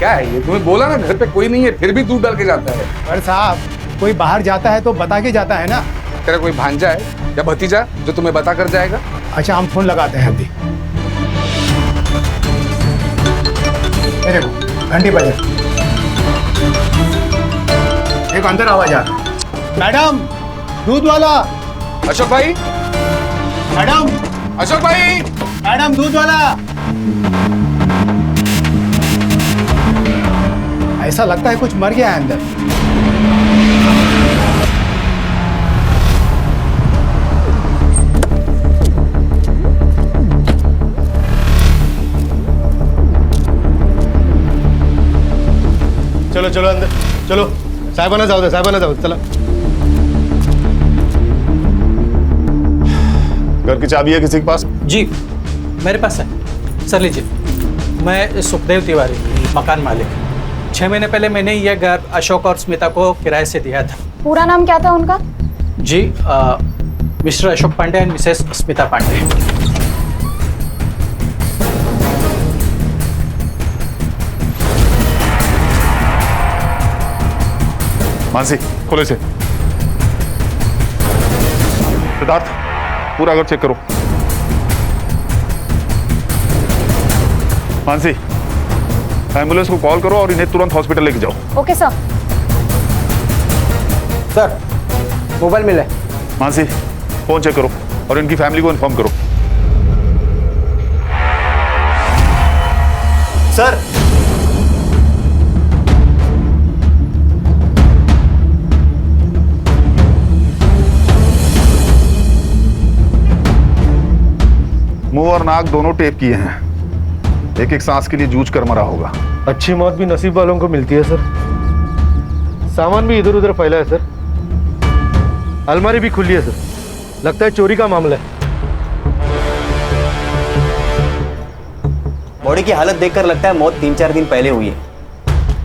क्या है ये? तुम्हें बोला ना घर पे कोई नहीं है, फिर भी दूध डाल के जाता है। पर साहब कोई बाहर जाता है तो बता के जाता है ना। तेरा कोई भांजा है या भतीजा जो तुम्हें बता कर जाएगा? अच्छा हम फोन लगाते हैं अभी। मेरे को घंटी बजे एक अंदर आवाज आ रहा। मैडम दूध वाला। अशोक भाई, मैडम, अशोक भाई, मैडम दूध वाला। ऐसा लगता है कुछ मर गया है अंदर। चलो चलो अंदर चलो। साहेबाना जाओ दे, साहेबाना जाओ, चला। घर की चाबी है किसी के पास? जी मेरे पास है सर, लीजिए। मैं सुखदेव तिवारी, मकान मालिक। 6 महीने पहले मैंने यह घर अशोक और स्मिता को किराए से दिया था। पूरा नाम क्या था उनका? जी Mister Ashok Pandey and Mrs Smita Pandey. Mansi Khole से। सिद्धार्थ पूरा घर चेक करो। मानसी एम्बुलेंस को कॉल करो और इन्हें तुरंत हॉस्पिटल लेके जाओ। Okay sir. सर मोबाइल मिला है। मानसी फोन चेक करो और इनकी फैमिली को इन्फॉर्म करो। सर मुंह और नाक दोनों टेप किए हैं। एक एक सांस के लिए जूझ कर मरा होगा। अच्छी मौत भी नसीब वालों को मिलती है सर। सामान भी इधर उधर फैला है सर। अलमारी भी खुली है सर। लगता है चोरी का मामला है। बॉडी की हालत देखकर लगता है मौत 3-4 दिन पहले हुई है।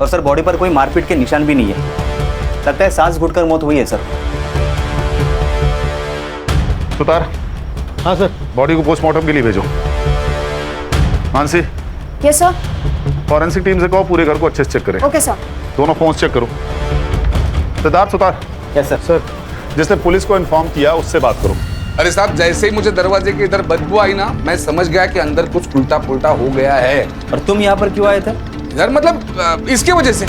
और सर बॉडी पर कोई मारपीट के निशान भी नहीं है। लगता है सांस घुटकर मौत हुई है सर। सुतार। हाँ सर। बॉडी को पोस्टमार्टम के लिए भेजो। Mansi yes sir. Forensic team से कहो पूरे घर को अच्छे से चेक करें। Okay sir. दोनों फोन चेक करो। Siddharth Sutar. Yes sir. Sir जिसने पुलिस को इन्फॉर्म किया उससे बात करो। अरे साहब जैसे ही मुझे दरवाजे के इधर बदबू आई ना, मैं समझ गया कि अंदर कुछ उल्टा पुल्टा हो गया है। और तुम यहाँ पर क्यों आए थे? यार मतलब इसके वजह से।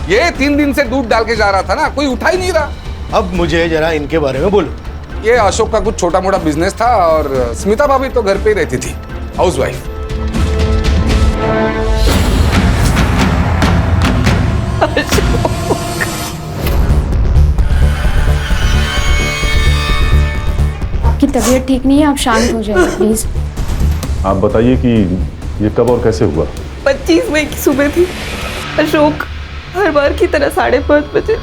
ये 3 दिन से दूध डाल के जा रहा था ना, कोई उठा ही नहीं रहा। अब मुझे जरा इनके बारे में बोलो। ये अशोक का कुछ छोटा मोटा बिजनेस था और स्मिता भाभी तो घर पे ही रहती थी, हाउसवाइफ। आपकी तबीयत ठीक नहीं है, आप शांत हो जाइए प्लीज। आप बताइए कि ये कब और कैसे हुआ? 25 मई की सुबह थी। अशोक हर बार की तरह 5:30 बजे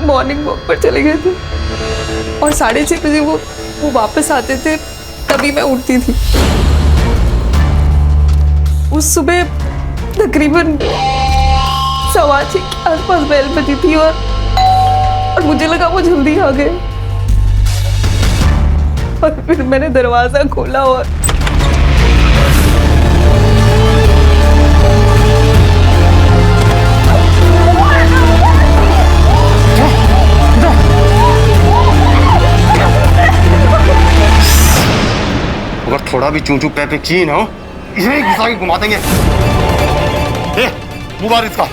मॉर्निंग वॉक पर चले गए थे और 6:30 बजे वो वापस आते थे, तभी मैं उठती थी। उस सुबह तकरीबन 6:15 के आसपास बेल बजी थी और मुझे लगा वो जल्दी आ गए। और फिर मैंने दरवाजा खोला और अगर थोड़ा भी चूचू पे की ना हो, इसे घुसा के घुमा देंगे। मुबारक इसका।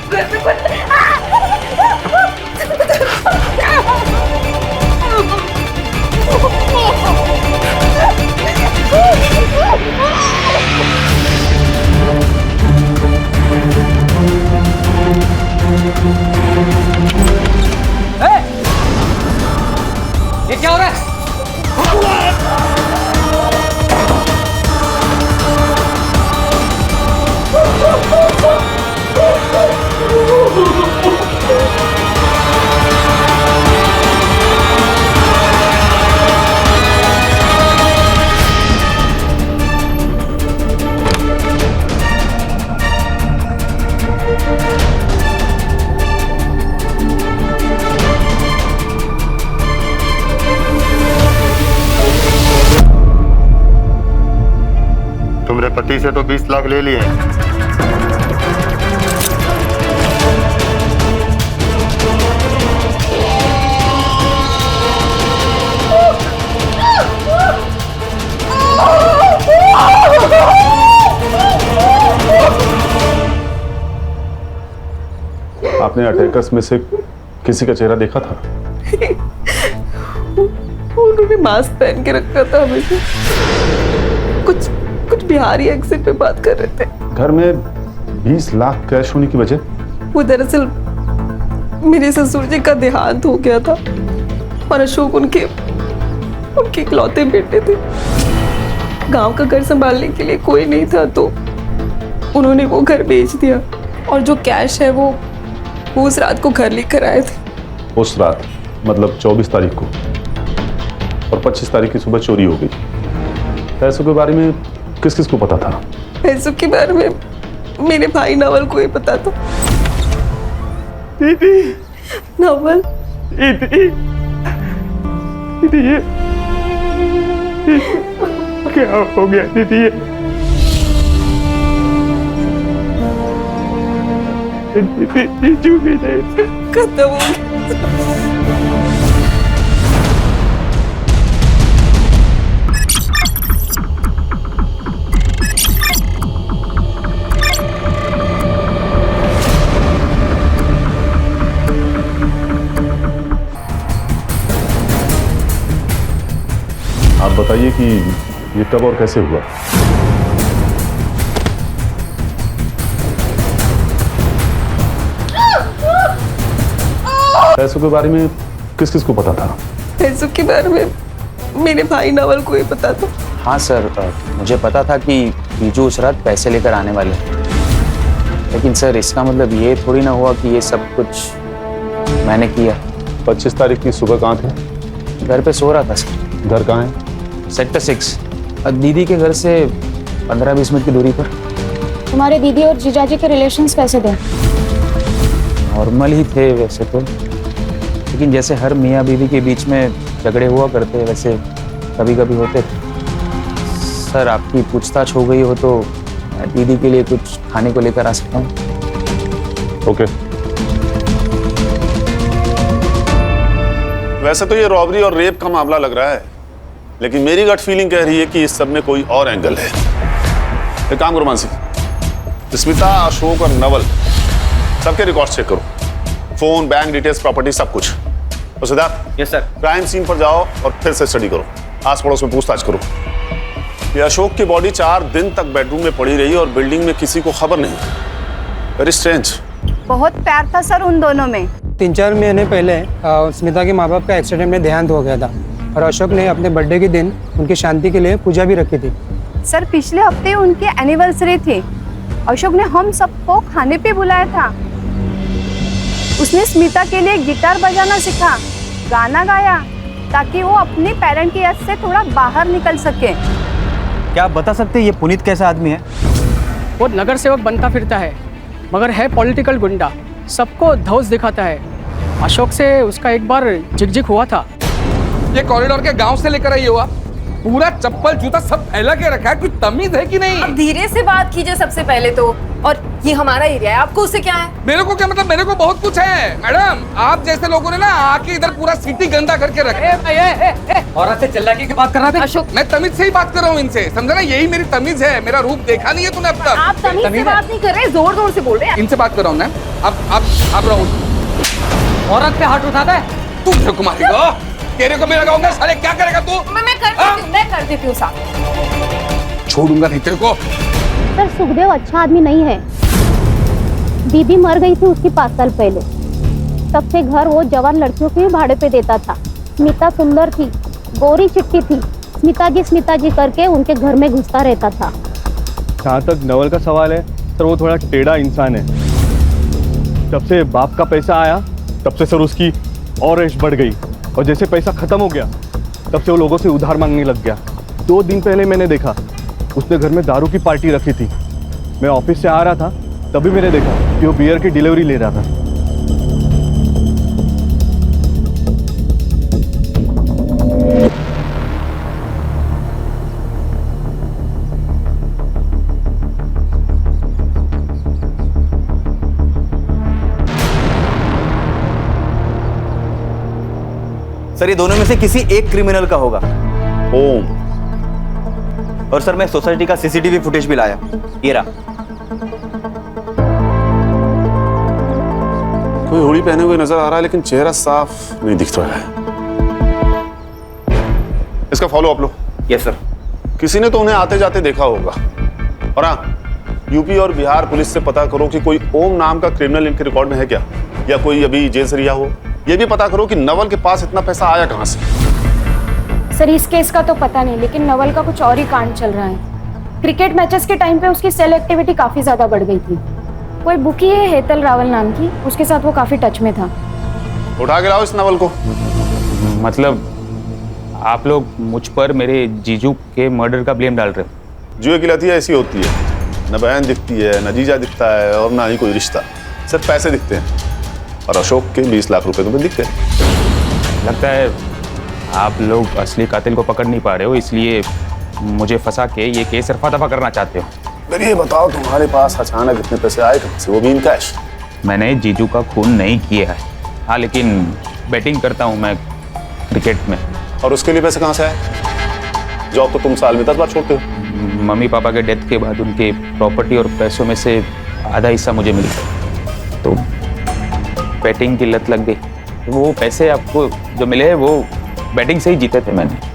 ये क्या हो रहा है? तुमरे पति से तो 20 लाख ले लिए। आपने अटैकर्स में से किसी का चेहरा देखा था? उन्होंने मास्क पहन के रखा था हमेशा। कुछ बिहारी एक्सेंट में बात कर रहे थे। घर में 20 लाख कैश होने की वजह? वो दरअसल मेरे ससुर जी का देहांत हो गया था और अशोक उनके इकलौते बेटे थे। गांव का घर संभालने के लिए कोई नहीं था तो उन्होंने वो घर बेच दिया और जो कैश है वो उस रात को घर लेकर आए थे। उस रात मतलब 24 तारीख को, और 25 तारीख की सुबह चोरी हो गई। पैसों के बारे में किस किस को पता था? पैसों के बारे में मेरे भाई नवल को ही पता था। दीदी, नवल, दीदी, ये क्या हो गया दीदी? दीदी जीजू भी नहीं खत्म हो गया। आप बताइए कि ये कब और कैसे हुआ? पैसों के बारे में किस किस को पता था? पैसों के बारे में मेरे भाई नवल को ही पता था। हाँ सर, मुझे पता था कि बीजू उस रात पैसे लेकर आने वाले, लेकिन सर इसका मतलब ये थोड़ी ना हुआ कि ये सब कुछ मैंने किया। 25 तारीख की सुबह कहाँ थे? घर पे सो रहा था सर। घर कहाँ है? सेक्टर 6, दीदी के घर से 15-20 मिनट की दूरी पर। तुम्हारे दीदी और जीजाजी के रिलेशंस कैसे थे? नॉर्मल ही थे वैसे तो, लेकिन जैसे हर मियाँ बीवी के बीच में झगड़े हुआ करते वैसे कभी कभी होते थे। सर आपकी पूछताछ हो गई हो तो मैं दीदी के लिए कुछ खाने को लेकर आ सकता हूँ? ओके। वैसे तो ये रॉबरी और रेप का मामला लग रहा है, लेकिन मेरी गट फीलिंग कह रही है कि इस सब में कोई और एंगल है। एक काम करो मानसी, स्मिता, अशोक और नवल सबके रिकॉर्ड चेक करो, फोन, बैंक डिटेल्स, प्रॉपर्टी, सब कुछ। तो Siddharth, yes sir. Crime scene पर जाओ और फिर से स्टडी करो, आस पड़ोस में पूछताछ करो। ये अशोक की बॉडी 4 दिन तक बेडरूम में पड़ी रही और बिल्डिंग में किसी को खबर नहीं। Very strange. बहुत प्यार था सर उन दोनों में। 3-4 महीने पहले स्मिता के माँ बाप का एक्सीडेंट में देहांत हो गया था और अशोक ने अपने बर्थडे के दिन उनकी शांति के लिए पूजा भी रखी थी। सर पिछले हफ्ते उनकी एनिवर्सरी थी। अशोक ने हम सबको खाने पे बुलाया था। उसने स्मिता के लिए गिटार बजाना सीखा, गाना गाया, ताकि वो अपने पेरेंट की याद से थोड़ा बाहर निकल सके। क्या आप बता सकते हैं ये पुनीत कैसा आदमी है? वो नगर सेवक बनता फिरता है मगर है पॉलिटिकल गुंडा, सबको धौस दिखाता है। अशोक से उसका एक बार झिकझिक हुआ था। ये कॉरिडोर के गांव से लेकर आई हुआ, पूरा चप्पल जूता सब फैला के रखा है, कुछ तमीज है कि नहीं? अब धीरे से बात कीजिए सबसे पहले तो। और ये हमारा एरिया है, आपको उससे क्या है? मेरे को क्या मतलब? मेरे को बहुत कुछ है मैडम। आप जैसे लोगों ने ना आके इधर पूरा सिटी गंदा करके रखे। औरत से चिल्लाने की बात कर रहा था अशोक, मैं तमीज से ही बात कर रहा हूँ इनसे, समझा ना? यही मेरी तमीज है। मेरा रूप देखा नहीं है तूने अब तक? आप तमीज से बात नहीं कर रहे, जोर जोर से बोल रहे हैं। इनसे बात कर रहा हूँ ना। अब राहुल, औरत पे हाथ उठाता है तू मेरे को मारेगा? तेरे को मैं लगाऊंगा साले, क्या करेगा तू? मैं कर देती हूँ साहब। छोड़ूंगा नहीं तेरे को। सर सुखदेव अच्छा आदमी नहीं है। दीदी मर गई थी उसकी 5 साल पहले, तब से घर वो जवान लड़कियों के भाड़े पे देता था। स्मिता सुंदर थी, गोरी चिट्टी थी, स्मिता जी करके उनके घर में घुसता रहता था। जहाँ तक नवल का सवाल है सर, वो थोड़ा टेढ़ा इंसान है। जब से बाप का पैसा आया तब से सर उसकी और ऐश बढ़ गई, और जैसे पैसा खत्म हो गया तब से वो लोगों से उधार मांगने लग गया। 2 दिन पहले मैंने देखा उसने घर में दारू की पार्टी रखी थी। मैं ऑफिस से आ रहा था तभी मैंने देखा कि वो बियर की डिलीवरी ले रहा था। सर ये दोनों में से किसी एक क्रिमिनल का होगा। ओम। और सर मैं सोसाइटी का सीसीटीवी फुटेज भी लाया, ये रहा। कोई हुडी पहने हुए नजर आ रहा है, लेकिन चेहरा साफ नहीं दिख रहा है। इसका फॉलो अप लो। Yes sir. किसी ने तो उन्हें आते जाते देखा होगा। और हाँ, यूपी और बिहार पुलिस से पता करो कि कोई ओम नाम का क्रिमिनल इनके रिकॉर्ड में है क्या, या कोई अभी जेल से रिहा हो। यह भी पता करो कि नवल के पास इतना पैसा आया कहां से। सर इस केस का तो पता नहीं, लेकिन नवल का कुछ और ही कांड चल रहा है। क्रिकेट मैचेस के टाइम पे उसकी सेल एक्टिविटी काफी ज्यादा बढ़ गई थी। कोई बुकी है हेतल रावल नाम की, उसके साथ वो काफी टच में था। उठा के लाओ इस नवल को। मतलब आप लोग मुझ पर मेरे जीजू के मर्डर का ब्लेम डाल रहे हो? जुए की लतियां ऐसी होती है, न बहन दिखती है, न जीजा दिखता है, और ना ही कोई रिश्ता, सिर्फ पैसे दिखते हैं। और अशोक के 20 लाख रुपए तुम्हें दिखते हैं। लगता है आप लोग असली कातिल को पकड़ नहीं पा रहे हो, इसलिए मुझे फंसा के ये केस रफा दफा करना चाहते हो। फिर ये बताओ, तुम्हारे पास अचानक इतने पैसे आए कहां से, वो भी इन कैश? मैंने जीजू का खून नहीं किया है, हाँ, लेकिन बैटिंग करता हूँ मैं क्रिकेट में। और उसके लिए पैसे कहाँ से आए? जॉब तो तुम साल में 10 बार छोड़ते हो। मम्मी पापा के डेथ के बाद उनके प्रॉपर्टी और पैसों में से आधा हिस्सा मुझे मिल गया, तो बैटिंग की लत लग गई। वो पैसे आपको जो मिले हैं वो बैटिंग से ही जीते थे मैंने।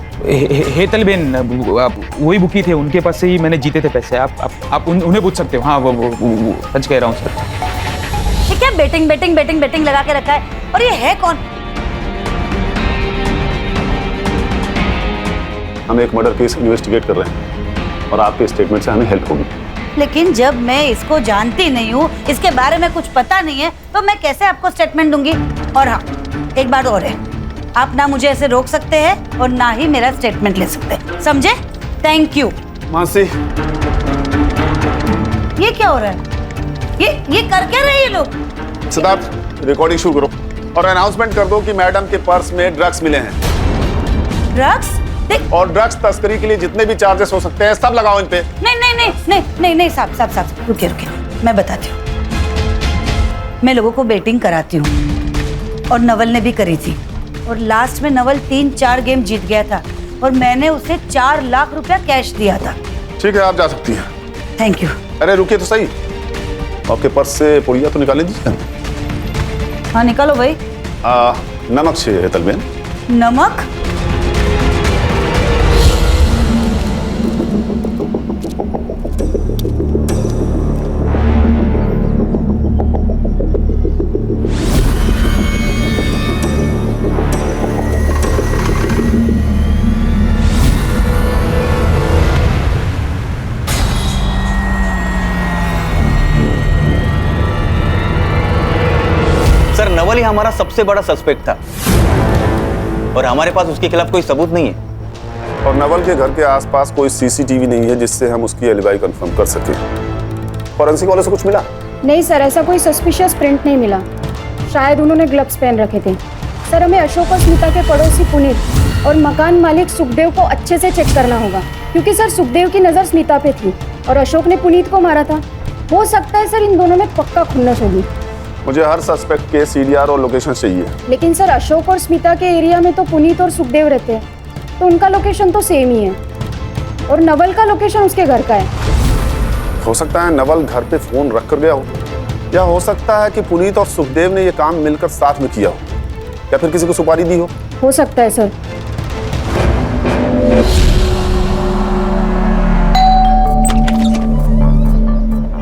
हेतल बेन वही बुकी थे, उनके पास से ही मैंने जीते थे पैसे। आप उन्हें पूछ सकते हो। हाँ वो सच कह रहा हूँ सर। ये क्या बैटिंग बैटिंग बैटिंग बैटिंग लगा के रखा है? और ये है कौन? हम एक मर्डर केस इन्वेस्टिगेट कर रहे हैं और आपके स्टेटमेंट से हमें हेल्प होगी। लेकिन जब मैं इसको जानती नहीं हूँ, इसके बारे में कुछ पता नहीं है, तो मैं कैसे आपको स्टेटमेंट दूंगी? और हाँ, एक बात और है, आप ना मुझे ऐसे रोक सकते हैं और ना ही मेरा स्टेटमेंट ले सकते हैं, समझे? Thank you. मासी, ये क्या हो रहा है? ये कर क्या रहे हैं ये लोग? सिद्धार्थ, रिकॉर्डिंग शुरू करो और अनाउंसमेंट कर दो कि मैडम के पर्स में ड्रग्स मिले हैं। ड्रग्स? और ड्रग्स तस्करी के लिए जितने भी चार्जेस हो सकते हैं सब लगाओ इन पे। नहीं साहब रुकिए, मैं बताती हूँ। मैं लोगों को बेटिंग कराती हूँ और नवल ने भी करी थी, और लास्ट में नवल 3-4 गेम जीत गया था और मैंने उसे 4 लाख रुपया कैश दिया था। ठीक है, आप जा सकती हैं। Thank you. अरे रुकिए तो सही, आपके पर्स से पुड़िया तो निकाल लीजिए। हाँ निकालो भाई। नमक चाहिए हेतल बेन। नमक? सर नवल ही हमारा सबसे बड़ा सस्पेक्ट था और हमारे पास उसके खिलाफ कोई सबूत नहीं है। और नवल के घर के आसपास कोई सीसीटीवी नहीं है जिससे हम उसकी एलिबाई कंफर्म कर सके। फॉरेंसिक वाले से कुछ मिला? नहीं सर, ऐसा कोई सस्पिशियस प्रिंट नहीं मिला। शायद उन्होंने ग्लव्स पहन रखे थे। सर हमें अशोक और स्मिता के पड़ोसी पुनीत और मकान मालिक सुखदेव को अच्छे से चेक करना होगा, क्योंकि सर सुखदेव की नज़र स्मिता पे थी और अशोक ने पुनीत को मारा था। हो सकता है सर इन दोनों में पक्का खुन्नस होगी। मुझे हर सस्पेक्ट के सीडीआर और लोकेशन चाहिए। लेकिन सर अशोक और स्मिता के एरिया में तो पुनीत और सुखदेव रहते हैं, तो उनका लोकेशन तो सेम ही है, और नवल का लोकेशन उसके घर का है। हो सकता है नवल घर पे फोन रख कर गया हो, या हो सकता है कि पुनीत और सुखदेव ने यह काम मिलकर साथ में किया हो, या फिर किसी को सुपारी दी हो सकता है सर।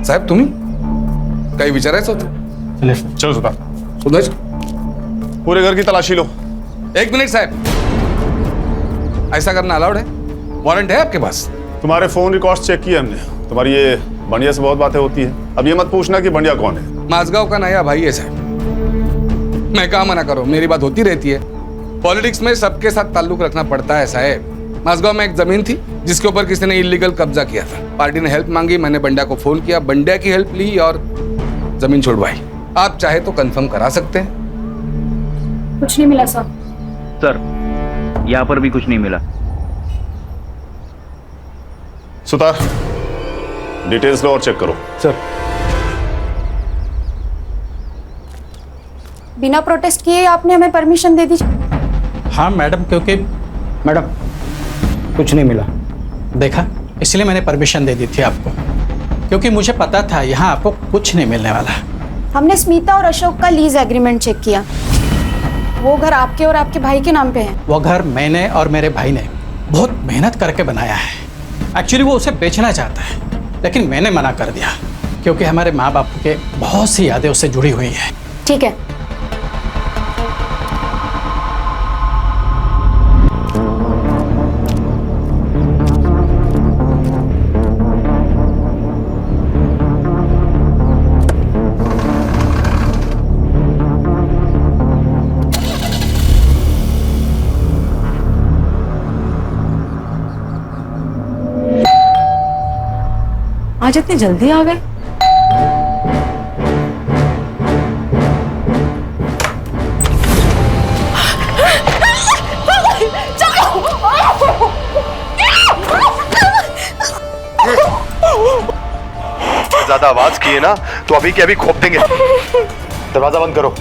साहेब तुम्ही काही विचारायचं होतं? चलो सुदेश, पूरे घर की तलाशी लो। 1 मिनट साहब, ऐसा करना अलाउड है? वारंट है आपके पास? तुम्हारे फोन रिकॉर्ड्स चेक किए हमने, तुम्हारी ये बंडिया से बहुत बातें होती है। अब ये मत पूछना कि बंडिया कौन है। माझगांव का नया भाई है साहब। मैं कहा मना करो, मेरी बात होती रहती है। पॉलिटिक्स में सबके साथ ताल्लुक रखना पड़ता है साहब। माझगांव में एक जमीन थी जिसके ऊपर किसी ने इलीगल कब्जा किया था। पार्टी ने हेल्प मांगी, मैंने बंडिया को फोन किया, बंडिया की हेल्प ली और जमीन छुड़वाई। आप चाहे तो कंफर्म करा सकते हैं। कुछ नहीं मिला सर। सर यहाँ पर भी कुछ नहीं मिला। सुतार, डिटेल्स लो और चेक करो। सर बिना प्रोटेस्ट किए आपने हमें परमिशन दे दी? हाँ मैडम, क्योंकि मैडम कुछ नहीं मिला, देखा, इसलिए मैंने परमिशन दे दी थी आपको, क्योंकि मुझे पता था यहाँ आपको कुछ नहीं मिलने वाला। हमने स्मिता और अशोक का लीज एग्रीमेंट चेक किया। वो घर आपके और आपके भाई के नाम पे है। वो घर मैंने और मेरे भाई ने बहुत मेहनत करके बनाया है। एक्चुअली वो उसे बेचना चाहता है, लेकिन मैंने मना कर दिया क्योंकि हमारे माँ बाप के बहुत सी यादें उससे जुड़ी हुई हैं। ठीक है। आज इतनी जल्दी आ गए? ज्यादा आवाज किए ना तो अभी के अभी खोप देंगे। दरवाजा बंद करो।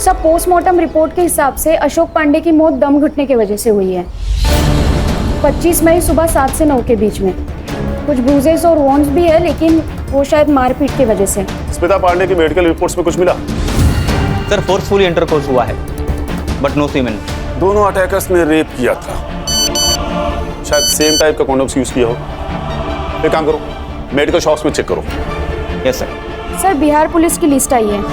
सब पोस्टमार्टम रिपोर्ट के हिसाब से अशोक पांडे की मौत दम घुटने की वजह से हुई है। 25 मई सुबह 7 से 9 के बीच में। कुछ ब्रूजेस और वॉन्स भी है, लेकिन वो शायद मारपीट की वजह से। स्मिता पांडे की मेडिकल रिपोर्ट्स में कुछ मिला? सर फोर्सफुली इंटरकोर्स हुआ है, बट नो सीमेन। दोनों अटैकर्स ने रेप किया था, शायद सेम टाइप का कॉन्डोम्स यूज किया हो। एक काम करो, मेडिकल शॉप्स में चेक करो। Yes sir. Sir Bihar police की लिस्ट आई है,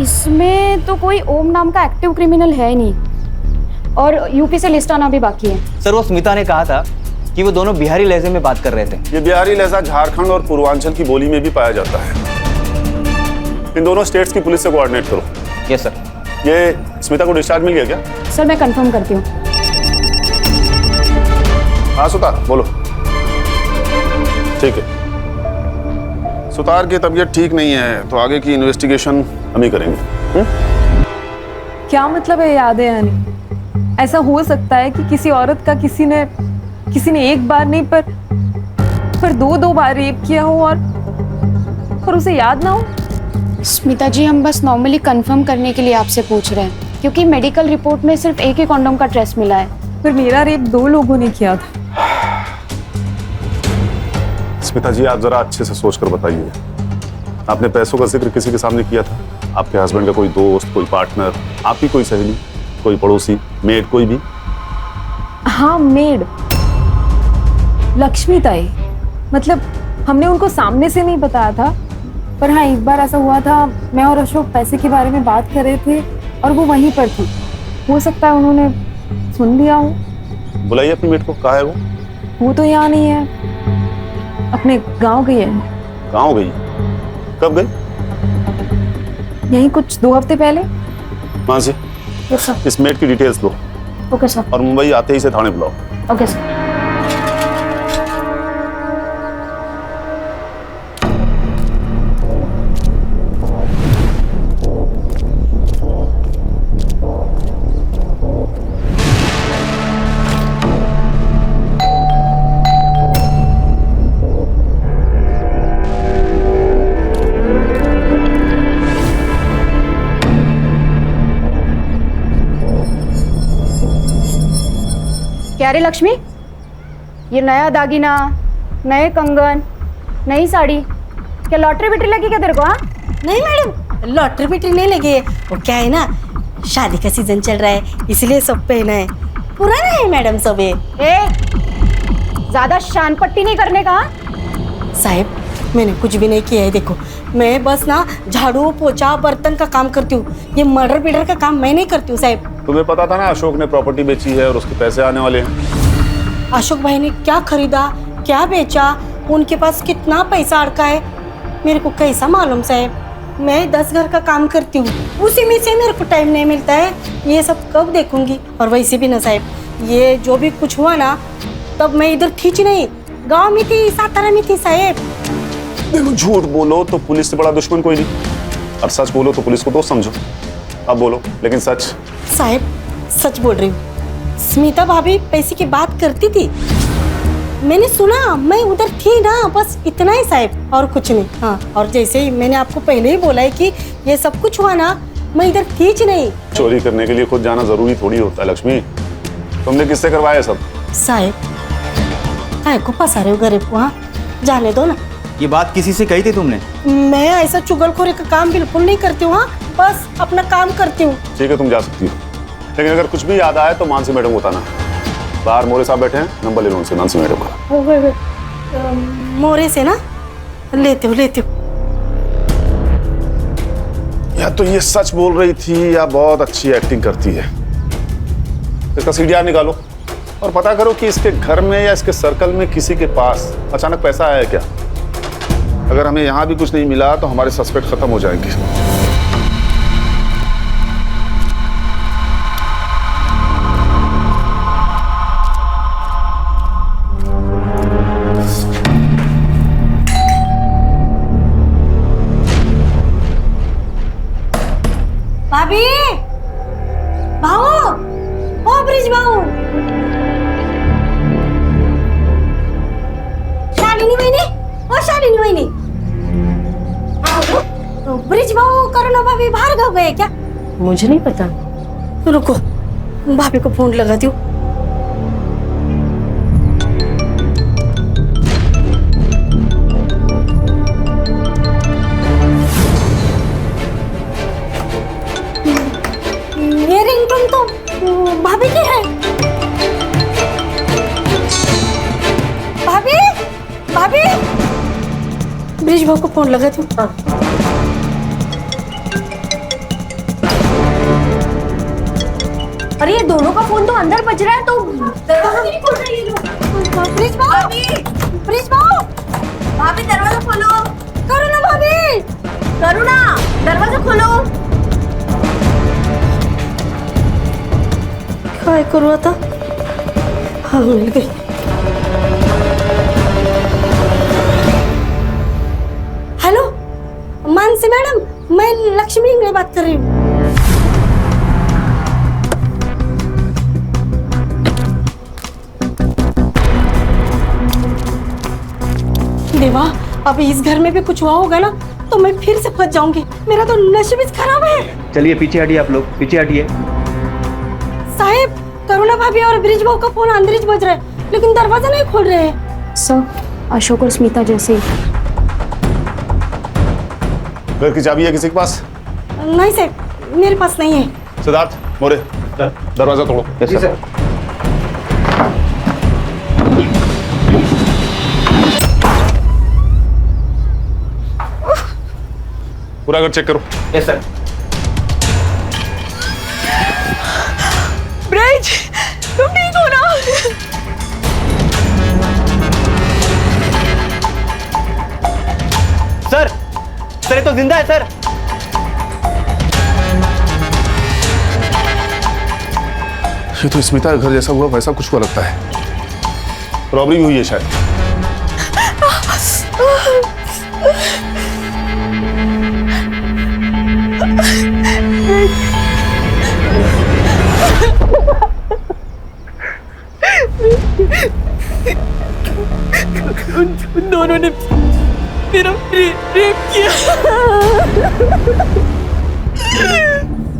इसमें तो कोई ओम नाम का एक्टिव क्रिमिनल है नहीं, और यूपी से लिस्ट आना भी बाकी है। सर वो स्मिता ने कहा था कि वो दोनों बिहारी लहजे में बात कर रहे थे। ये बिहारी लहजा झारखंड और पूर्वांचल की बोली में भी पाया जाता है। इन दोनों स्टेट्स की पुलिस से कोऑर्डिनेट करो। Yes sir. ये स्मिता को डिस्चार्ज मिल गया क्या? सर मैं कंफर्म करती हूँ। हाँ सुतार बोलो। ठीक है, सुतार की तबीयत ठीक नहीं है, तो आगे की इन्वेस्टिगेशन हम ही करेंगे। क्या मतलब है यादें आनी? ऐसा हो सकता है कि किसी औरत का किसी ने एक बार नहीं पर दो बार रेप किया हो और उसे याद ना हो? स्मिता जी, हम बस नॉर्मली कंफर्म करने के लिए आपसे पूछ रहे हैं, क्योंकि मेडिकल रिपोर्ट में सिर्फ एक ही कॉन्डोम का ट्रेस मिला है। फिर मेरा रेप 2 लोगों ने किया था। स्मिता जी, आप जरा अच्छे से सोचकर बताइए, आपने पैसों का जिक्र किसी के सामने किया था? आपके हस्बैंड का कोई दोस्त, कोई पार्टनर, आपकी कोई सहेली, कोई पड़ोसी, मेड, कोई भी? हाँ, मेड लक्ष्मी ताई। मतलब हमने उनको सामने से नहीं बताया था, पर हाँ एक बार ऐसा हुआ था, मैं और अशोक पैसे के बारे में बात कर रहे थे और वो वहीं पर थी। हो सकता है उन्होंने सुन लिया हो। बुलाइए अपनी मेड को। कहाँ है वो? वो तो यहाँ नहीं है, अपने गांव गई है। गाँव गई? कब गई? यही कुछ 2 हफ्ते पहले। वहाँ से इस मेड की डिटेल्स लो। Okay sir. और मुंबई आते ही से थाने बुलाओ। Okay sir. क्या रे लक्ष्मी, ये नया दागिना, नए कंगन, नई साड़ी, क्या लॉटरी बिटरी लगी क्या तेरे को? हाँ नहीं मैडम, लॉटरी बिटरी नहीं लगी है। वो क्या है ना, शादी का सीजन चल रहा है इसलिए सब पहना है। पुराना है मैडम सब ये। ज्यादा शान पट्टी नहीं करने का। साहब मैंने कुछ भी नहीं किया है, देखो मैं बस ना झाड़ू पोछा बर्तन का काम करती हूँ, ये मर्डर पीडर का काम मैं नहीं करती हूँ साहब। तुम्हें पता था ना अशोक ने प्रॉपर्टी बेची है और उसके पैसे आने वाले हैं। अशोक भाई ने क्या खरीदा क्या बेचा, उनके पास कितना पैसा अड़का है, मेरे को कैसा मालूम साहब। मैं 10 घर का काम करती हूँ, उसी में से मेरे को टाइम नहीं मिलता है, ये सब कब देखूंगी। और वैसे भी ना साहब, ये जो भी कुछ हुआ ना तब मैं इधर थी नहीं, गांव में थी, सातारा में थी साहब। देखो झूठ बोलो तो पुलिस से बड़ा दुश्मन कोई नहीं, और सच बोलो तो पुलिस को दोस्त समझो। अब बोलो लेकिन सच। साहब सच बोल रही हूँ, स्मिता भाभी पैसे की बात करती थी, मैंने सुना, मैं उधर थी ना, बस इतना ही साहब और कुछ नहीं। हाँ और जैसे ही मैंने आपको पहले ही बोला है कि ये सब कुछ हुआ ना, मैं इधर थी नहीं। चोरी करने के लिए खुद जाना जरूरी थोड़ी होता है लक्ष्मी, तुमने किससे करवाया सब? साहब काय को फंसा रहे हो गरीब को? हाँ जाने दो ना। ये बात किसी से कही थी तुमने? मैं ऐसा चुगलखोरी का काम बिल्कुल नहीं करती हूँ। हाँ बस अपना काम करती हूँ। ठीक है तुम जा सकती हो, लेकिन अगर कुछ भी याद आए तो मानसी मैडम को बताना। बाहर मोरे साहब बैठे हैं, नंबर ले लो उनसे मानसी मैडम का। मोरे से ना लेते हो। या तो ये सच बोल रही थी या बहुत अच्छी एक्टिंग करती है। इसका सीडीआर निकालो और पता करो कि इसके घर में या इसके सर्कल में किसी के पास अचानक पैसा आया है क्या। अगर हमें यहाँ भी कुछ नहीं मिला तो हमारे सस्पेक्ट खत्म हो जाएंगे। भाभी, भाऊ, ओ ब्रिज भाऊ, शालिनी वहिनी, ओ शालिनी वहिनी, ब्रिज भाऊ करुणा भाभी बाहर गाँव गए क्या? मुझे नहीं पता। रुको भाभी को फोन लगाती हूँ। ये रिंगटोन तो भाभी की है। भाभी, भाभी, ब्रिज भाऊ को फोन लगाती हूँ। अरे ये दोनों का फोन तो अंदर बज रहा है, तो ब्रिज भाऊ, ब्रिज भाऊ, भाभी दरवाजा खोलो। करुणा भाभी, करुणा दरवाजा खोलो। क्या करूँ था? हाँ मिल गई। हेलो मानसी मैडम, मैं लक्ष्मी इंगले बात कर रही हूँ। देवा, अभी इस घर में भी कुछ हुआ होगा ना तो मैं फिर से फंस जाऊंगी। मेरा तो नसीब खराब है। चलिए पीछे हटिए, आप लोग पीछे हटिए। साहब करुणा भाभी और ब्रिज भाऊ का फोन अंदर ही बज रहा है, लेकिन दरवाजा नहीं खोल रहे हैं। सर अशोक और स्मिता जैसे। घर की चाबी है किसी के पास? नहीं सर मेरे पास नहीं है। सिद्धार्थ, मोरे, दरवाजा तोड़ो। Yes sir. पूरा घर चेक करो। Yes sir. ब्रिज, तुम ठीक हो ना? सर, सर ये तो जिंदा है सर। ये तो स्मिता के घर जैसा हुआ वैसा कुछ हुआ लगता है। रॉबरी भी हुई है शायद। उन दोनों ने मेरा रेप किया।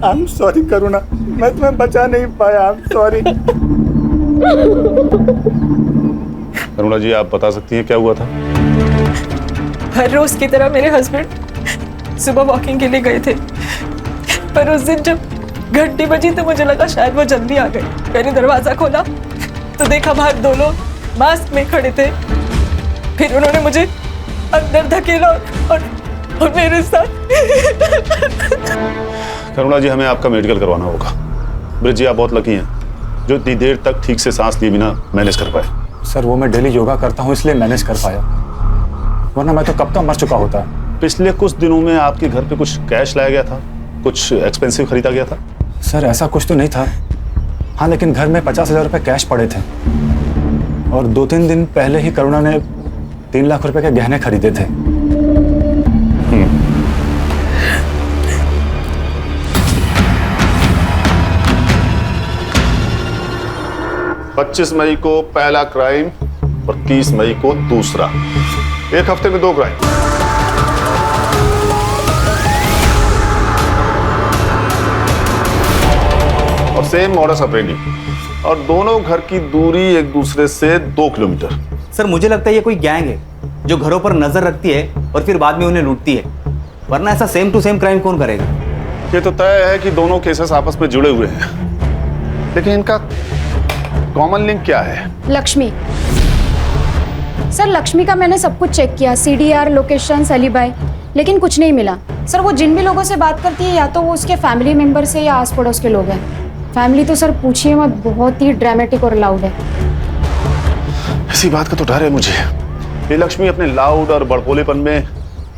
I'm sorry करुणा, मैं तुम्हें बचा नहीं पाया। I'm sorry। करुणा जी, आप बता सकती हैं क्या हुआ था? हर रोज की तरह मेरे हस्बैंड सुबह वॉकिंग के लिए गए थे, पर उस दिन जब घंटी बजी तो मुझे लगा शायद वो जल्दी आ गए। मैंने दरवाजा खोला तो देखा बाहर 2 लोग मास्क में खड़े थे। फिर उन्होंने मुझे अंदर धकेला और मेरे साथ। करुणा जी, हमें आपका मेडिकल करवाना होगा। ब्रिज जी, आप बहुत लकी हैं जो इतनी देर तक ठीक से सांस लिए बिना मैनेज कर पाए। सर वो मैं डेली योगा करता हूँ इसलिए मैनेज कर पाया, वरना मैं तो कब का मर चुका होता। पिछले कुछ दिनों में आपके घर पे कुछ कैश लाया गया था, कुछ एक्सपेंसिव खरीदा गया था? सर ऐसा कुछ तो नहीं था, हाँ लेकिन घर में 50,000 रुपये कैश पड़े थे और 2-3 दिन पहले ही करुणा ने 3 लाख रुपए के गहने खरीदे थे। 25 मई को पहला क्राइम और 30 मई को दूसरा। 1 हफ्ते में 2 क्राइम। और सेम मॉडस ऑपरेंडी, और दोनों घर की दूरी एक दूसरे से 2 किलोमीटर। सर मुझे लगता है ये कोई गैंग है जो घरों पर नजर रखती है और फिर बाद में उन्हें लूटती है, वरना ऐसा सेम टू सेम क्राइम कौन करेगा? ये तो तय है कि दोनों केसेस आपस में जुड़े हुए हैं, लेकिन इनका कॉमन लिंक क्या है? लक्ष्मी। सर लक्ष्मी का मैंने सब कुछ चेक किया, CDR, लोकेशन, एलिबाई, लेकिन कुछ नहीं मिला। सर वो जिन भी लोगों से बात करती है या तो वो उसके फैमिली मेंबर से या आस पड़ोस के लोग हैं। फैमिली तो सर पूछिए मत, बहुत ही ड्रामेटिक और लाउड है। इसी बात का तो डर है मुझे। ये लक्ष्मी अपने लाउड और बड़बोलेपन में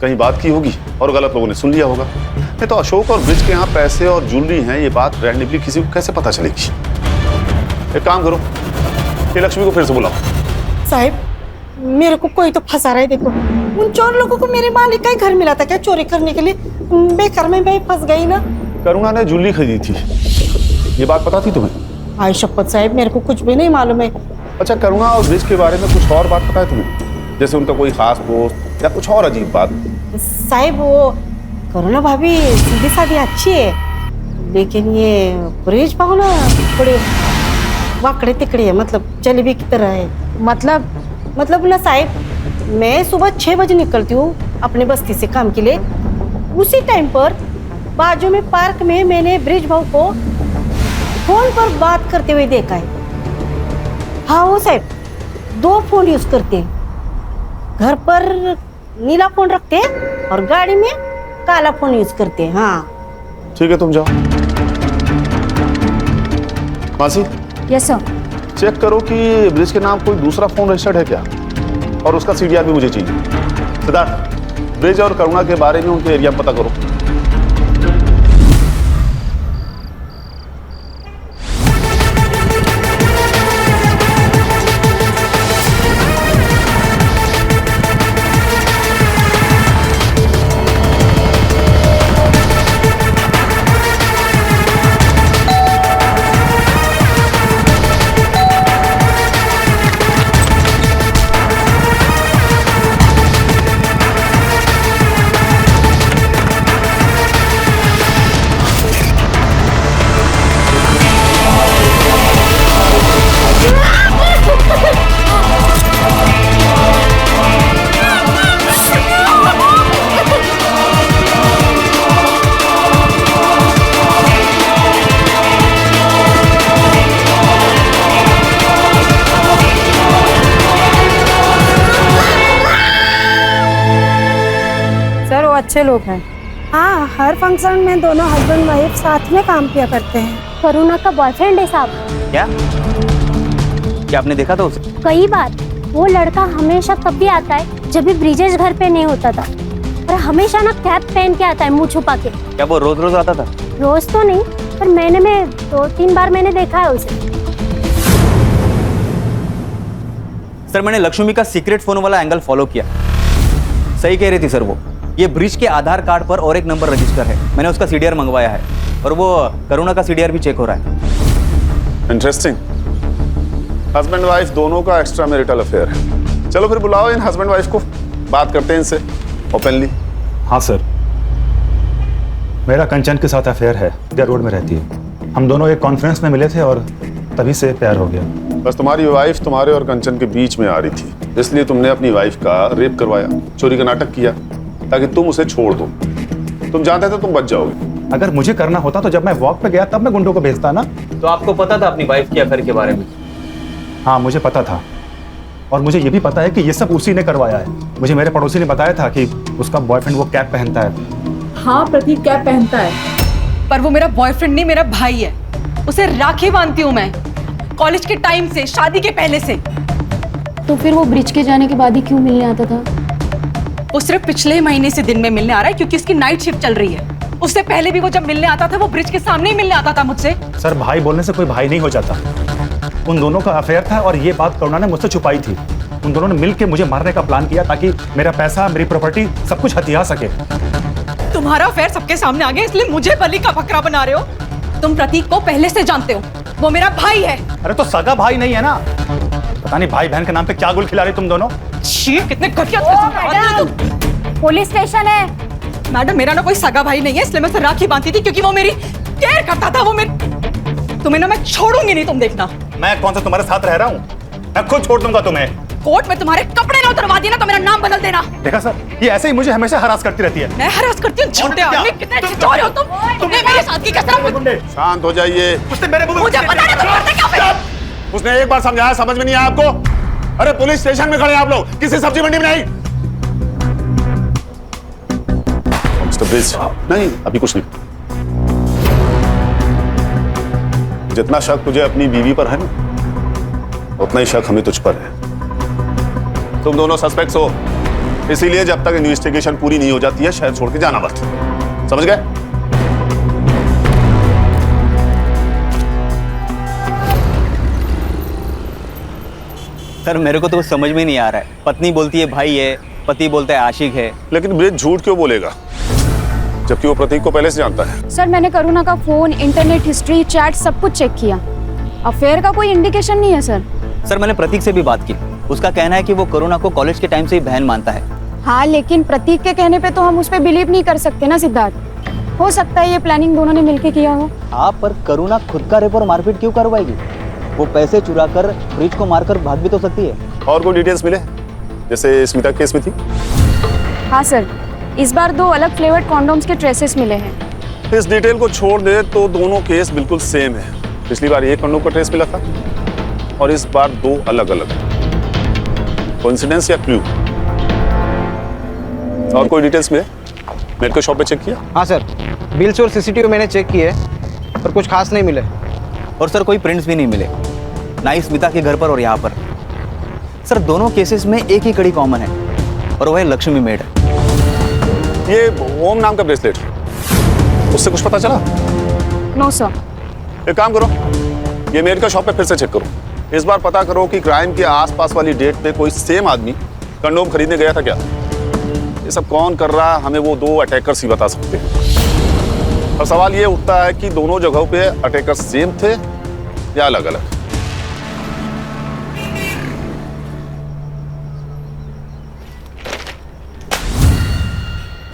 कहीं बात की होगी और गलत लोगों ने सुन लिया होगा। नहीं तो अशोक और ब्रिज के यहाँ पैसे और ज्वेलरी हैं, ये बात रैंडमली किसी को कैसे पता चलेगी? एक काम करो, ये लक्ष्मी को फिर से बुलाओ। साहब मेरे को कोई तो फंसा रहा है। देखो उन चोर लोगों को मेरे मालिक का ही घर मिला था क्या चोरी करने के लिए? बेकार में मैं फंस गई ना। करुणा ने ज्वेलरी खरीदी थी, ये बात पता थी तुम्हें? आई शपथ साहब मेरे को कुछ भी नहीं मालूम है। अच्छा, करुणा और ब्रिज के बारे में कुछ और बात पता है तुम्हें? जैसे उनका कोई खास दोस्त या कुछ और अजीब बात? साहब वो करुणा भाभी सीधी सादी अच्छी है, लेकिन ये ब्रिज पाओ ना थोड़े वाकड़े तिकड़े है, मतलब जलेबी की तरह है। मतलब ना साहब, मैं सुबह 6 बजे निकलती हूँ अपने बस्ती से काम के लिए। उसी टाइम पर बाजू में पार्क में मैंने ब्रिज भाऊ को फोन पर बात करते हुए देखा है। हाँ वो साहब 2 फोन यूज करते हैं, घर पर नीला फोन रखते हैं और गाड़ी में काला फोन यूज करते हैं। हाँ ठीक है, तुम जाओ। मासी। Yes sir. चेक करो कि ब्रिज के नाम कोई दूसरा फोन रजिस्टर्ड है क्या, और उसका CDR भी मुझे चाहिए। सिद्धार्थ, ब्रिज और करुणा के बारे में उनके एरिया में पता करो। अच्छे लोग हैं। हाँ हर फंक्शन में दोनों हस्बैंड वाइफ साथ में काम किया करते हैं। करुणा का बॉयफ्रेंड है साहब। क्या आपने देखा था उसे? कई बार। वो लड़का हमेशा तब भी आता है जब भी ब्रिजेश घर पे नहीं होता था, और हमेशा ना कैप पहन के आता है मुंह छुपा के। क्या वो रोज रोज आता था? रोज तो नहीं, पर महीने में 2-3 बार मैंने देखा है उसे। सर मैंने लक्ष्मी का सीक्रेट फोन वाला एंगल फॉलो किया। सही कह रही थी सर वो। ये ब्रिज के आधार कार्ड पर और एक नंबर रजिस्टर है, मैंने उसका CDR मंगवाया है, और वो करुणा का CDR भी चेक हो रहा है। इंटरेस्टिंग। हस्बैंड वाइफ दोनों का एक्स्ट्रा मैरिटल अफेयर है। चलो फिर बुलाओ इन हस्बैंड वाइफ को, बात करते हैं इनसे ओपनली। हाँ सर, मेरा कंचन के साथ अफेयर है, इंडिया रोड में रहती है। हम दोनों एक कॉन्फ्रेंस में मिले थे और तभी से प्यार हो गया। बस तुम्हारी वाइफ तुम्हारे और कंचन के बीच में आ रही थी, इसलिए तुमने अपनी वाइफ का रेप करवाया, चोरी का नाटक किया ताकि तुम उसे छोड़ दो। तुम जानते थे तुम बच जाओगे। अगर मुझे करना होता तो जब मैं वॉक पे गया तब मैं गुंडों को भेजता ना। तो आपको पता था अपनी वाइफ की अफेयर के बारे में? हाँ, मुझे पता था, और मुझे ये भी पता है कि ये सब उसी ने करवाया है। मुझे मेरे पड़ोसी ने बताया था कि उसका बॉयफ्रेंड वो कैप पहनता है। हाँ प्रतीक कैप पहनता है, पर वो मेरा बॉयफ्रेंड नहीं, मेरा भाई है। उसे राखी बांधती हूँ मैं, कॉलेज के टाइम से, शादी के पहले से। तो फिर वो ब्रिज के जाने के बाद ही क्यों मिलने आता था? वो सिर्फ पिछले महीने से दिन में मिलने आ रहा है क्योंकि उसकी नाइट शिफ्ट चल रही है। उससे पहले भी वो जब मिलने आता था वो ब्रिज के सामने ही मिलने आता था मुझसे। सर, भाई बोलने से कोई भाई नहीं हो जाता। उन दोनों का अफेयर था और ये बात करुणा ने मुझसे छुपाई थी। उन दोनों ने मिलकर मुझे मारने का प्लान किया ताकि मेरा पैसा, मेरी प्रॉपर्टी सब कुछ हथिया सके। तुम्हारा अफेयर सबके सामने आ गया इसलिए मुझे बलि का बकरा बना रहे हो। तुम प्रतीक को पहले से जानते हो, वो मेरा भाई है। अरे तो सगा भाई नहीं है ना? पता नहीं भाई बहन के नाम पे क्या गुल खिला रही तुम दोनों। कितने घटिया। पुलिस स्टेशन है। मैडम, मेरा ना कोई सगा भाई नहीं है, इसलिए मैं उसे राखी बांधती थी क्योंकि वो मेरी केयर करता था। वो तुम्हें ना मैं छोड़ूंगी नहीं, तुम देखना। मैं कौन सा तुम्हारे साथ रह रहा हूँ? मैं खुद छोड़ दूंगा तुम्हें। कोर्ट में तुम्हारे कपड़े ना उतरवा दिए ना तो मेरा नाम बदल देना। देखा सर, ये ऐसे ही मुझे हमेशा हरास करती रहती है। मैं हरास करती हूँ? छोटे आदमी, कितने छिछोरे हो तुम। तुमने मेरे साथ की कसरत। शांत हो जाइए। उसने मेरे मुंह में मुझे पता नहीं तुम करते क्या फिर। उसने एक बार समझाया, समझ में नहीं आया आपको? अरे पुलिस स्टेशन में खड़े हैं आप लोग, किसी सब्जी मंडी में नहीं। मिस्टर ब्रिज, नहीं अभी कुछ नहीं। जितना शक तुझे अपनी बीवी पर है ना, उतना ही शक हमें तुझ पर है। तुम दोनों सस्पेक्ट्स हो, इसीलिए जब तक इन्वेस्टिगेशन पूरी नहीं हो जाती है शहर छोड़ के जाना मत। समझ गए? सर मेरे को तो कुछ समझ में नहीं आ रहा है। पत्नी बोलती है भाई है, पति बोलता है आशिक है। लेकिन ब्रिज झूठ क्यों बोलेगा जबकि वो प्रतीक को पहले से जानता है? सर, मैंने करुणा का फोन, इंटरनेट हिस्ट्री, चैट सब कुछ चेक किया। अफेयर का कोई इंडिकेशन नहीं है सर। सर मैंने प्रतीक से भी बात की, उसका कहना है कि वो करुणा को कॉलेज के टाइम से ही बहन मानता है। हाँ, लेकिन प्रतीक के कहने पे तो हम उस पर बिलीव नहीं कर सकते ना सिद्धार्थ। हो सकता है ये प्लानिंग दोनों ने मिलके किया हो। हाँ, पर करुणा खुद का रेप और मारपीट क्यों करवाएगी? वो पैसे चुरा कर ब्रिज को मारकर भाग भी तो सकती है। और कोई डिटेल्स मिले जैसे स्मिता केस में थी? हाँ सर, इस बार 2 अलग फ्लेवर्ड कॉन्डोम्स के ट्रेसेस मिले हैं। इस डिटेल को छोड़ दे तो दोनों केस बिल्कुल सेम है। पिछली बार एक कंडोम का ट्रेस मिला था और इस बार 2 अलग अलग। कोइंसिडेंस या क्लू? और कोई डिटेल्स मिले? मेडिकल शॉप पे चेक किया? हाँ सर, बिल्स और सीसीटीवी मैंने चेक किए पर कुछ खास नहीं मिले। और सर कोई प्रिंट्स भी नहीं मिले, ना ही स्मिता के घर पर और यहाँ पर। सर दोनों केसेस में एक ही कड़ी कॉमन है और वह है लक्ष्मी मेड। ये ओम नाम का ब्रेसलेट, उससे कुछ पता चला? No sir. एक काम करो, ये मेडिकल शॉप पे फिर से चेक करो। इस बार पता करो कि क्राइम के आसपास वाली डेट पे कोई सेम आदमी कंडोम खरीदने गया था क्या? ये सब कौन कर रहा है हमें वो 2 अटैकर्स ही बता सकते हैं। और सवाल ये उठता है कि दोनों जगहों पे अटैकर्स सेम थे या अलग अलग?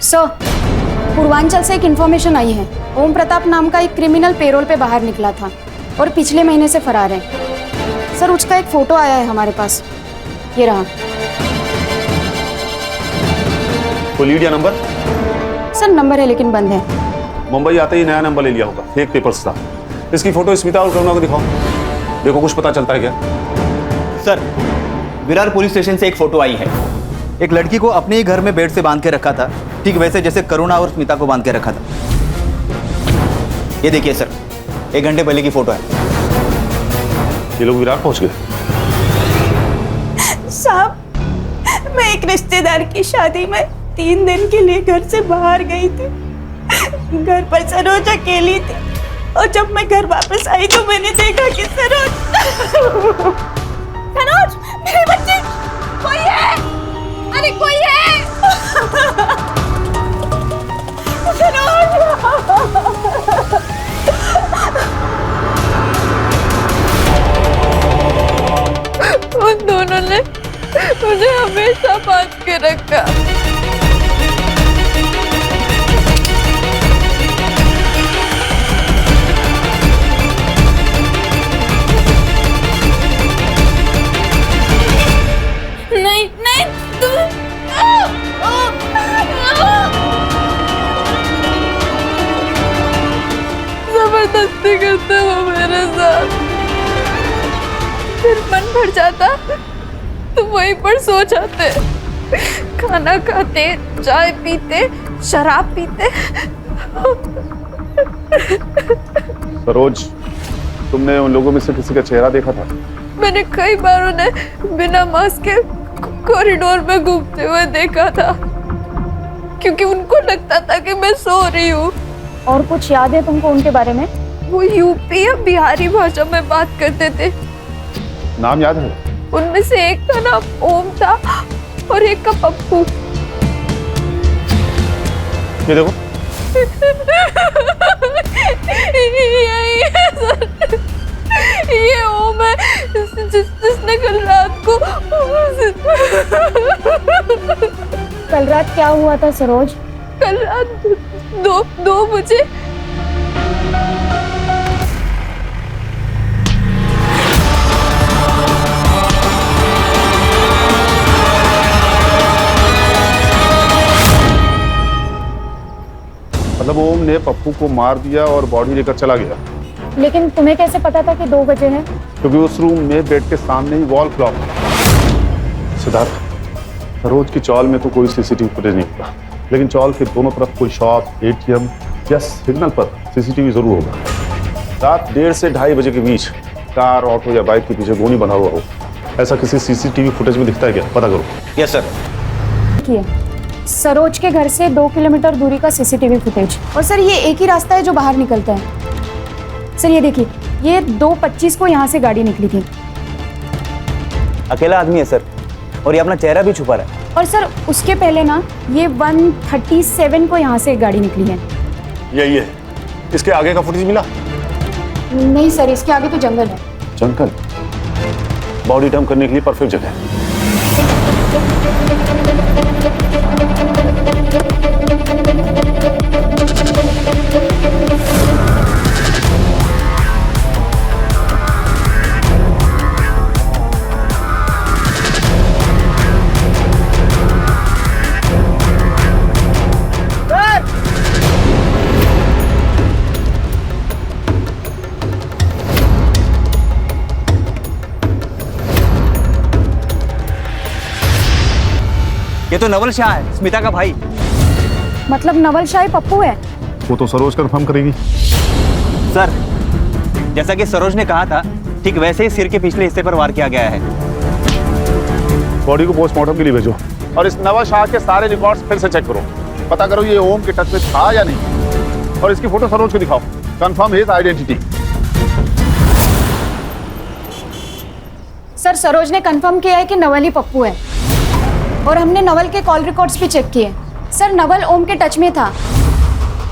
सर, पूर्वांचल से एक इन्फॉर्मेशन आई है। ओम प्रताप नाम का एक क्रिमिनल पेरोल पे बाहर निकला था और पिछले महीने से फरार है। सर, उसका एक फोटो आया है हमारे पास, ये रहा। कोई लीड या नंबर? सर, नंबर है लेकिन बंद है। मुंबई आते ही नया नंबर ले लिया होगा, फेक पेपर्स था। इसकी फोटो स्मिता और करुणा को दिखाओ, देखो कुछ पता चलता है क्या? सर, विरार पुलिस स्टेशन से एक फोटो आई है। एक लड़की को अपने ही घर में बेड से बांध के रखा था, ठीक वैसे जैसे करुणा और स्मिता को बांध के रखा था। ये देखिए सर, 1 घंटे पहले की फोटो है। ये लोग विरार पहुंच गए? साहब, मैं एक रिश्तेदार की शादी में 3 दिन के लिए घर से बाहर गई थी। घर पर सरोज अकेली थी और जब मैं घर वापस आई तो मैंने देखा कि सरोज मेरे बच्चे, कोई है, अरे कोई है। उन दोनों ने मुझे हमेशा बांध के रखा। जबरदस्ती करते वो मेरे साथ। फिर मन भर जाता तो वहीं पर सो जाते, खाना खाते, चाय पीते, शराब पीते। सरोज, तुमने उन लोगों में से किसी का चेहरा देखा था? मैंने कई बार उन्हें बिना मास्क के कॉरिडोर में घूमते हुए देखा था, क्योंकि उनको लगता था कि मैं सो रही हूँ। और कुछ याद है तुमको उनके बारे में? वो यूपी या बिहारी भाषा में बात करते थे। नाम याद है? उनमें से एक का नाम ओम था और एक का पप्पू। ये देखो। यही है सर, ये ओम है जिसने कल रात को। कल रात क्या हुआ था सरोज? कल रात 2 बजे मतलब ओम ने पप्पू को मार दिया और बॉडी लेकर चला गया। लेकिन तुम्हें कैसे पता था कि 2 बजे है? क्योंकि उस रूम में बेड के सामने ही वॉल क्लॉक था। सिद्धार्थ, सरोज की चौल में तो कोई सीसीटीवी फुटेज नहीं था, लेकिन चौल के दोनों तरफ कोई शॉप, एटीएम या सिग्नल पर सीसीटीवी जरूर होगा। रात 1:30 से 2:30 बजे के बीच कार, ऑटो या बाइक के पीछे गोनी बना हुआ हो, ऐसा किसी सीसीटीवी फुटेज में दिखता है क्या? पता करो। Yes sir. देखिए, सरोज के घर से 2 किलोमीटर दूरी का सीसीटीवी फुटेज, और सर ये एक ही रास्ता है जो बाहर निकलता है। सर ये देखिए, ये 2:25 को यहाँ से गाड़ी निकली थी। अकेला आदमी है सर, और ये अपना चेहरा भी छुपा रहा है। और सर उसके पहले ना, ये 1:37 को यहाँ से एक गाड़ी निकली है। यही है। इसके आगे का फुटेज मिला? नहीं सर, इसके आगे तो जंगल है। जंगल? बॉडी डंप करने के लिए परफेक्ट जगह है। ये तो नवल शाह है, स्मिता का भाई। मतलब नवल शाह पप्पू है? वो तो सरोज कंफर्म करेगी। सर, जैसा कि सरोज ने कहा था, ठीक वैसे ही सिर के पिछले हिस्से पर वार किया गया है। बॉडी को पोस्टमार्टम के लिए भेजो, और इस नवाज शाह के सारे रिकॉर्ड्स फिर से चेक करो। पता करो ये ओम के टच में था या नहीं, और इसकी फोटो सरोज को दिखाओ। Confirm his identity. Sir Saroj ने कंफर्म किया है कि नवल ही पप्पू है, और हमने नवल के कॉल रिकॉर्ड्स भी चेक किए। सर नवल ओम के टच में था,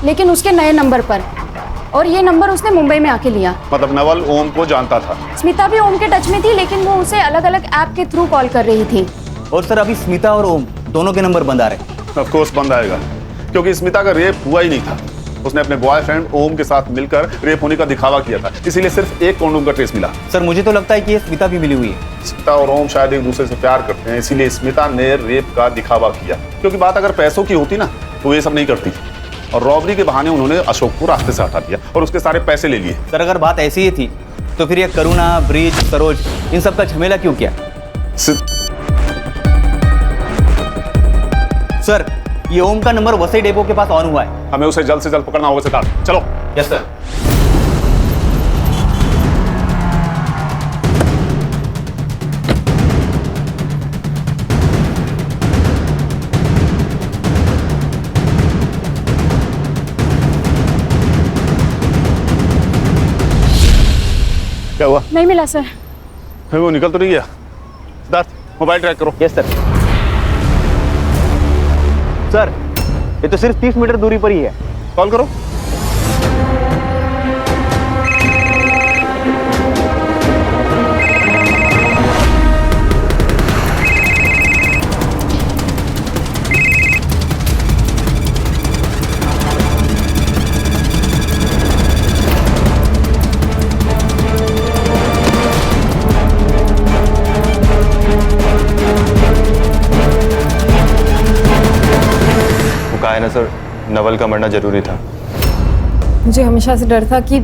लेकिन उसके नए नंबर पर, और ये नंबर उसने मुंबई में आके लिया। मतलब नवल ओम को जानता था। स्मिता भी ओम के टच में थी, लेकिन वो उसे अलग अलग ऐप के थ्रू कॉल कर रही थी। और सर अभी स्मिता और ओम दोनों के नंबर बंद आ रहे। ऑफ कोर्स बंद आएगा, क्योंकि स्मिता का रेप हुआ ही नहीं था। उसने अपने बॉयफ्रेंड ओम के साथ मिलकर रेप होने का दिखावा किया था, इसीलिए सिर्फ एक कॉन्डोम का ट्रेस मिला। सर मुझे तो लगता है कि ये स्मिता भी मिली हुई है। स्मिता और ओम शायद एक दूसरे से प्यार करते हैं, इसीलिए स्मिता ने रेप का दिखावा किया। क्योंकि बात अगर पैसों की होती ना, तो ये सब नहीं करती। और रॉबरी के बहाने उन्होंने अशोक को रास्ते से हटा दिया और उसके सारे पैसे ले लिए। सर अगर बात ऐसी ही थी, तो फिर ये करुणा, ब्रिज, सरोज, इन सब का झमेला क्यों किया? सर ये ओम का नंबर वसई डेपो के पास ऑन हुआ है। हमें उसे जल्द से जल्द पकड़ना होगा सिद्धार्थ। चलो। Yes sir. क्या हुआ? नहीं मिला सर। वो निकल तो नहीं गया? सिद्धार्थ मोबाइल ट्रैक करो। Yes sir. सर ये तो सिर्फ 30 मीटर दूरी पर ही है। कॉल करो। है ना सर, नवल का मरना जरूरी था। मुझे हमेशा से डर था कि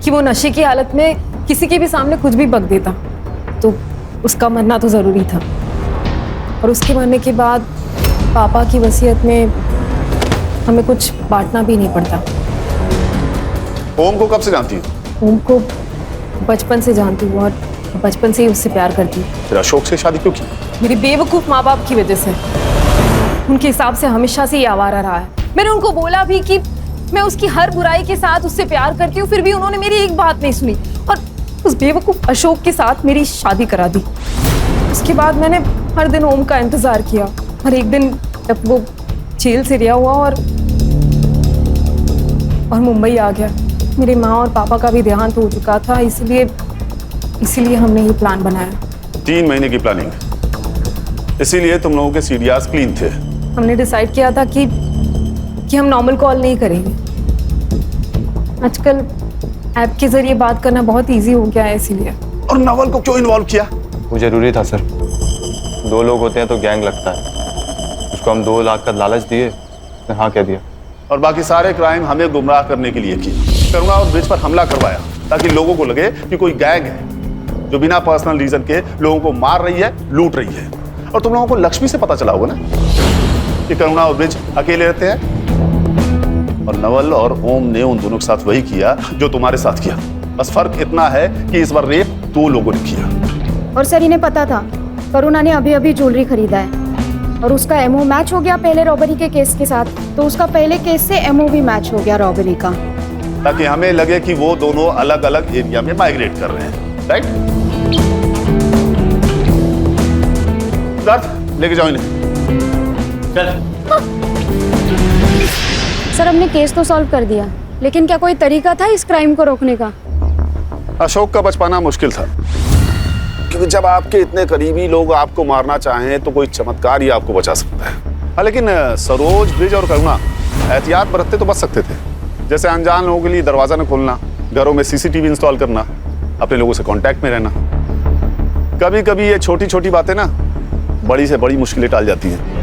कि वो नशे की हालत में किसी के भी सामने कुछ भी बक देता, तो उसका मरना तो ज़रूरी था। और उसके मरने के बाद पापा की वसीयत में हमें कुछ बांटना भी नहीं पड़ता। ओम को कब से जानती हो? ओम को बचपन से जानती हूँ और बचपन से ही उससे प्यार करती हूँ। फिर अशोक से शादी क्यों की? मेरे बेवकूफ़ माँ बाप की वजह से। उनके हिसाब से हमेशा से ये आवारा रहा है। मैंने उनको बोला भी कि मैं उसकी हर बुराई के साथ उससे प्यार करती हूँ, फिर भी उन्होंने मेरी एक बात नहीं सुनी और उस बेवकूफ़ अशोक के साथ मेरी शादी करा दी। उसके बाद मैंने हर दिन ओम का इंतज़ार किया और एक दिन जब वो जेल से रिहा हुआ और मुंबई आ गया, मेरी माँ और पापा का भी देहांत हो चुका था, इसीलिए हमने ये प्लान बनाया। 3 महीने की प्लानिंग, इसीलिए तुम लोगों के CDRs क्लीन थे। हमने डिसाइड किया था कि हम नॉर्मल कॉल नहीं करेंगे। आजकल ऐप के जरिए बात करना बहुत इजी हो गया है, इसीलिए। और नवल को क्यों इन्वॉल्व किया? वो जरूरी था सर। 2 लोग होते हैं तो गैंग लगता है। उसको हम 2 लाख का लालच दिए, उसने हाँ कह दिया। और बाकी सारे क्राइम हमें गुमराह करने के लिए किए। करुणा और ब्रिज पर हमला करवाया ताकि लोगों को लगे कि कोई गैंग है जो बिना पर्सनल रीजन के लोगों को मार रही है, लूट रही है। और तुम लोगों को लक्ष्मी से पता चला होगा ना कि करुणा और ब्रिज अकेले रहते हैं, और नवल और ओम ने उन दोनों के साथ वही किया जो तुम्हारे साथ किया। बस फर्क इतना है कि इस बार रेप 2 लोगों ने किया। और सर, इन्हें पता था करुणा ने अभी अभी ज्वेलरी खरीदा है और उसका एमओ मैच हो गया पहले रॉबरी के केस के साथ, तो उसका पहले केस से एमओ भी मैच हो गया रॉबरी का, ताकि हमें लगे कि वो दोनों अलग अलग एरिया में माइग्रेट कर रहे हैं। राइट? लेके जाओ इन्हें। चल। सर, हमने केस तो सॉल्व कर दिया, लेकिन क्या कोई तरीका था इस क्राइम को रोकने का? अशोक का बच पाना मुश्किल था, क्योंकि जब आपके इतने करीबी लोग आपको मारना चाहें तो कोई चमत्कार ही आपको बचा सकता है। हाँ, लेकिन सरोज, ब्रिज और करुणा एहतियात बरतते तो बच सकते थे। जैसे अनजान लोगों के लिए दरवाजा न खोलना, घरों में CCTV इंस्टॉल करना, अपने लोगों से कांटेक्ट में रहना। कभी कभी ये छोटी छोटी बातें ना बड़ी से बड़ी मुश्किलें टाल जाती हैं।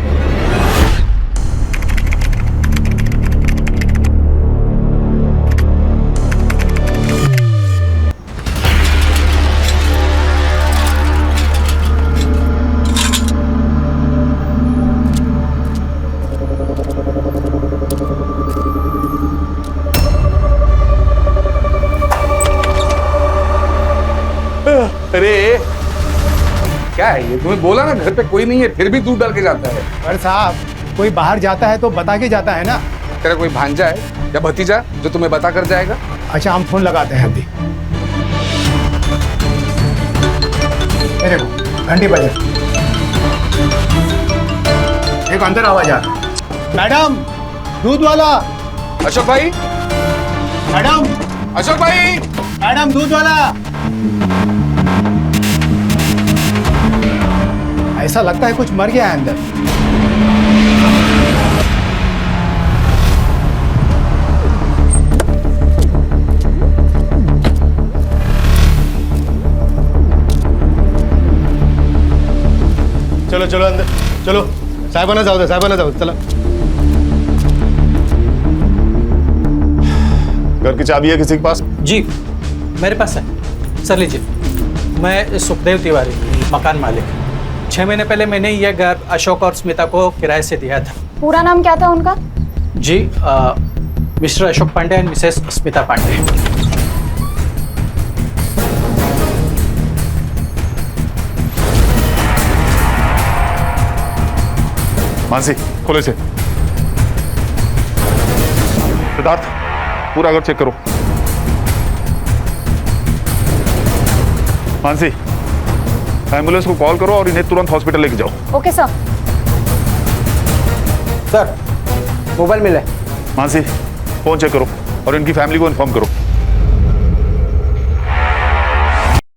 अरे क्या है ये? तुम्हें बोला ना घर पे कोई नहीं है, फिर भी दूध डाल के जाता है। अरे साहब, कोई बाहर जाता है तो बता के जाता है ना। तेरा कोई भांजा है या भतीजा जो तुम्हें बता कर जाएगा? अच्छा, हम फोन लगाते हैं अभी। देखो, घंटी बजे। एक अंदर आवाज आ रही। मैडम, दूध वाला। अशोक भाई। मैडम। अशोक भाई। मैडम, दूध वाला। ऐसा लगता है कुछ मर गया है अंदर। चलो चलो अंदर चलो। साहिबाना जाओ, साहिबाना जाओ, चलो। घर की चाबी है किसी के पास? जी मेरे पास है सर, लीजिए। मैं सुखदेव तिवारी, मकान मालिक। 6 महीने पहले मैंने यह घर अशोक और स्मिता को किराए से दिया था। पूरा नाम क्या था उनका? जी Mister Ashok Pandey and Mrs Smita Pandey. Mansi, Khole से। सिद्धार्थ, पूरा घर चेक करो। मानसी, एम्बुलेंस को कॉल करो और इन्हें तुरंत हॉस्पिटल लेके जाओ। Okay sir. सर, मोबाइल मिला है। मानसी, फोन चेक करो और इनकी फैमिली को इन्फॉर्म करो।